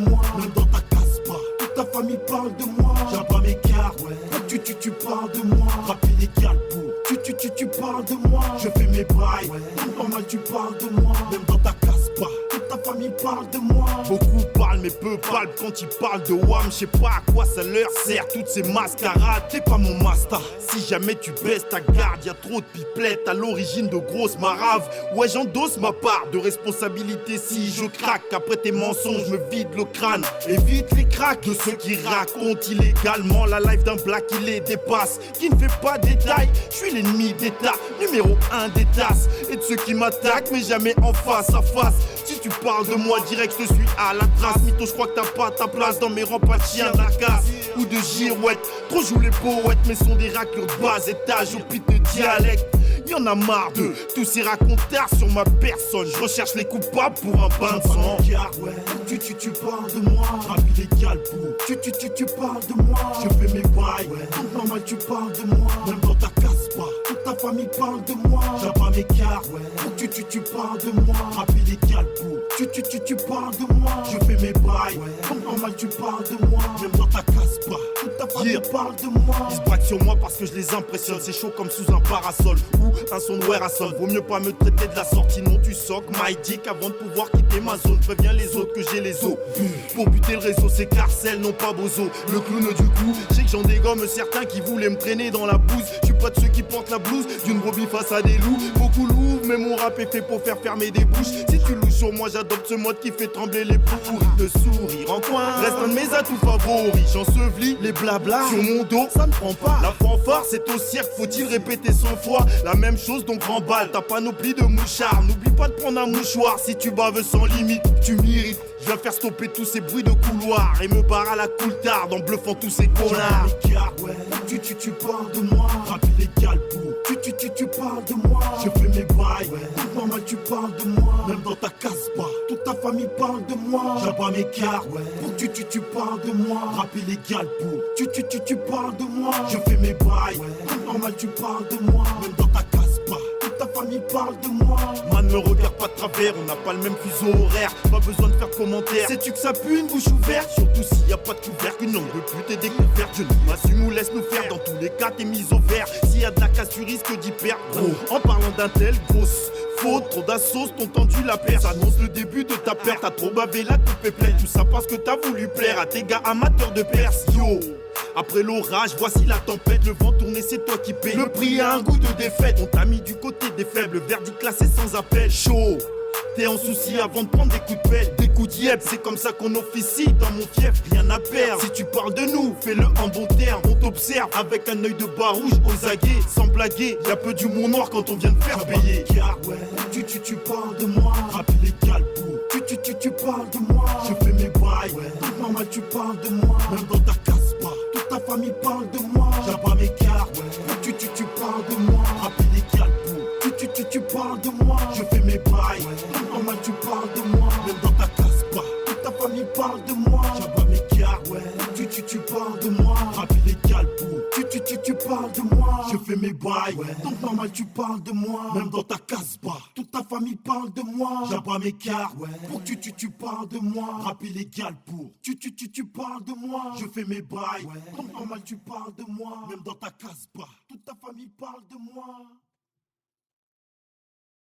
moi, même dans ta casse-pas. Toute ta famille parle de moi, j'abats mes cartes, ouais. Tu parles de moi, rap illégal pour. Tu parles de moi, je fais mes bails, ouais. Normal tu parles de moi, même dans ta casse-pas. Toute ta famille parle de moi. Beaucoup parlent mais peu palpent quand ils parlent de WAM. Je sais pas à quoi ça leur sert toutes ces mascarades. T'es pas mon master. Si jamais tu baisses ta garde, y'a trop de pipelettes à l'origine de grosses maraves. Ouais, j'endosse ma part de responsabilité si je craque. Après tes mensonges, je me vide le crâne. Évite les cracks de ceux qui racontent illégalement la life d'un black qui les dépasse. Qui ne fait pas détail, je suis l'ennemi d'État, numéro 1 des tasses. Et de ceux qui m'attaquent, mais jamais en face à face. Si tu parles de moi direct, je suis à la trace. Mytho, je crois que t'as pas ta place dans mes rangs, pas de chien de la casse ou de girouette. Trop joue les poètes, mais sont des raclures de bas étage au pit de dialecte. Y'en a marre de tous ces racontards sur ma personne. Je recherche les coupables pour un bain de sang. Ouais. Tu parles de moi, rap illégal pour. Tu parles de moi, je fais mes bails, ouais. Donc normal tu parles de moi, même dans ta casse-pas. Toute ta famille parle de moi, j'abats mes cartes, ouais. Donc tu parles de moi, rap illégal pour. Tu parles de moi, je fais mes bails, ouais. Donc normal tu parles de moi, même dans ta casse-pas. Toute ta famille parle de moi. Ils se braquent sur moi parce que je les impressionne. C'est chaud comme sous un parasol ou un sonware à sol. Vaut mieux pas me traiter de la sortie, non tu soques my dick avant de pouvoir quitter ma zone. Préviens les autres que j'ai les os. Pour buter le réseau, c'est Carcel, non pas Bozo. Le clown du coup, je sais que j'en dégomme certains qui voulaient me traîner dans la bouse. Je suis pas de ceux qui portent la blouse d'une brebis face à des loups. Beaucoup louent, mais mon rap est fait pour faire fermer des bouches. Si tu loues sur moi, j'adopte ce mode qui fait trembler les pourris. De sourire en coin, reste un de mes atouts favoris. J'ensevelis les blabla sur mon dos, ça ne prend pas. La fanfare, c'est au cirque, faut-il répéter 100 fois la même chose, donc remballe ta panoplie de mouchards. N'oublie pas de prendre un mouchoir si tu baves sans limite. Tu m'irrites, je viens faire stopper tous ces bruits de couloir et me barre à la coultarde en bluffant tous ces connards. Ouais. Tu parles de moi, rap illégal pour. Tu parles de moi, je fais mes bails, ouais. Donc normal tu parles de moi, même dans ta casse-pas. Toute ta famille parle de moi, j'abats mes cartes, ouais. Donc tu parles de moi, rap illégal pour. Tu parles de moi, je fais mes bails, ouais. Donc normal tu parles de moi, même dans ta casse-pas. Toute ta famille parle de moi. Man, me regarde pas de travers, on n'a pas le même fuseau horaire. Pas besoin de faire de commentaires. Sais-tu que ça pue une bouche ouverte? Surtout s'il y a pas de couvercle, une langue de pute et découverte. Je nous assume ou laisse nous faire. Dans tous les cas, t'es mise au vert. S'il y a de la casse, tu risques d'y perdre. Gros, en parlant d'un tel, grosse faute, trop d'assos t'ont tendu la perche. Ça annonce le début de ta perte. T'as trop bavé, la coupe est pleine. Tout ça parce que t'as voulu plaire à tes gars amateurs de perse. Yo! Après l'orage, voici la tempête. Le vent tourné, c'est toi qui paie. Le prix a un goût de défaite. On t'a mis du côté des faibles. Verdict classé sans appel. Chaud. T'es en souci avant de prendre des coups de pelle, des coups d'yep. C'est comme ça qu'on officie dans mon fief. Rien à perdre. Si tu parles de nous, fais-le en bon terme. On t'observe avec un œil de barouge aux aguets. Sans blaguer, y'a peu d'humour noir quand on vient de faire payer. Ouais. Tu parles de moi, rap illégal pour. Tu parles de moi, je fais mes bails, ouais. Donc normal tu parles de moi, même dans ta casse-pas. Toute ta famille parle de moi, j'abats mes cartes, ouais. Tu parles de moi, rap illégal pour. Tu parles de moi, je fais mes bails, ouais. Donc normal tu parles de moi, même dans ta casse-pas. Toute ta famille parle de moi, j'abats mes cartes, ouais. Tu parles de moi, rap illégal pour. Tu parles de moi, je fais mes bails, ouais. Donc normal tu parles de moi, même dans ta casse-pas. Toute ta famille parle de moi, j'abats mes cartes, ouais. Pour tu parles de moi, rap illégal pour. Tu parles de moi, je fais mes bails, ouais. Donc normal tu parles de moi, même dans ta casse-pas. Toute ta famille parle de moi.